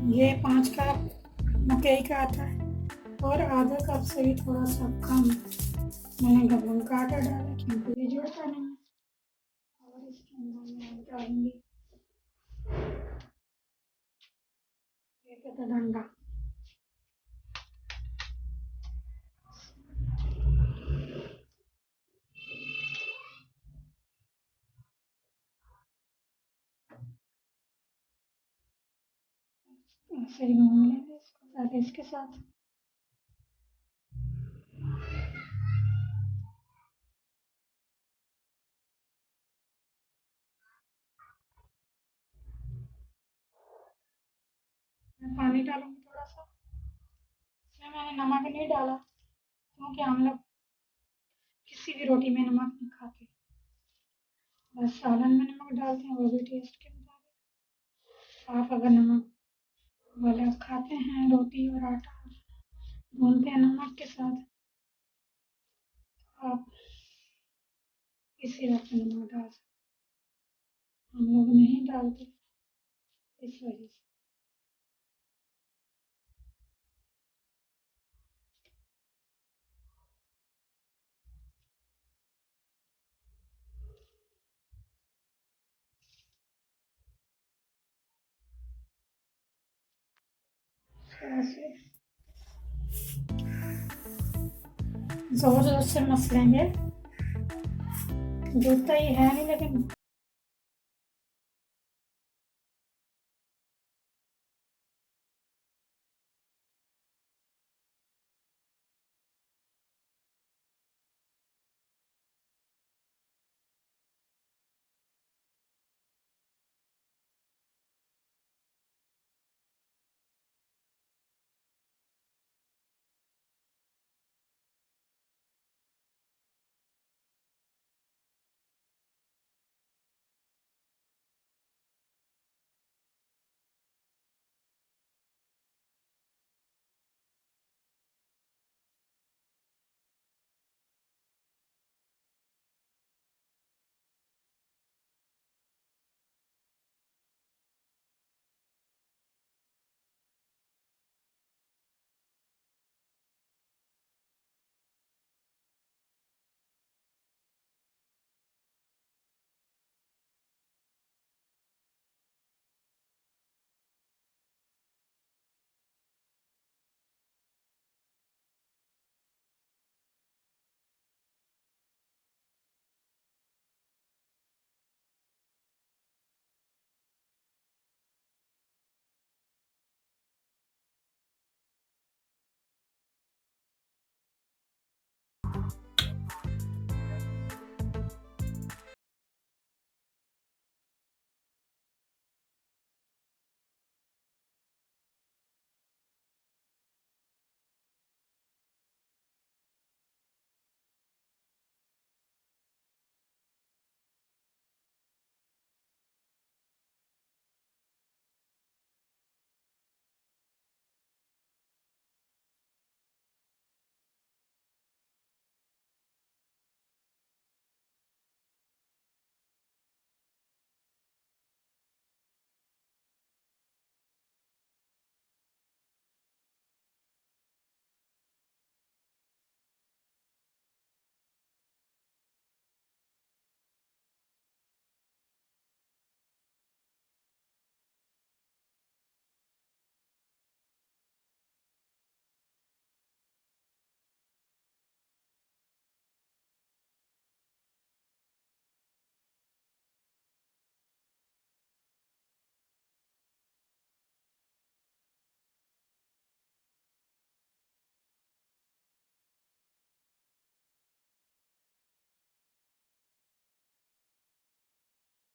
ये 5 कप मकई का आटा है और आधा कप से भी थोड़ा सा कम मैंने गंदम का आटा डाला क्योंकि ये जुड़ता नहीं है। और इसके अंदर मैं डालूंगी एक आधा डंडा। ऐसे ही घूम लेंगे इसको पहले इसके साथ। मैं पानी डालूंगी थोड़ा सा। इसमें मैंने नमक नहीं डाला क्योंकि हम लोग किसी भी रोटी में नमक नहीं खाते, बस सालन में नमक डालते हैं वो भी टेस्ट के मुताबिक। आप अगर नमक वाला खाते हैं रोटी और आटा भूनते हैं नमक के साथ, आप इसी वक्त नमक डाल सकते। हम लोग नहीं डालते इस वजह से। ऐसे जोर जोर से मसलेंगे, जुड़ता ही है नहीं लेकिन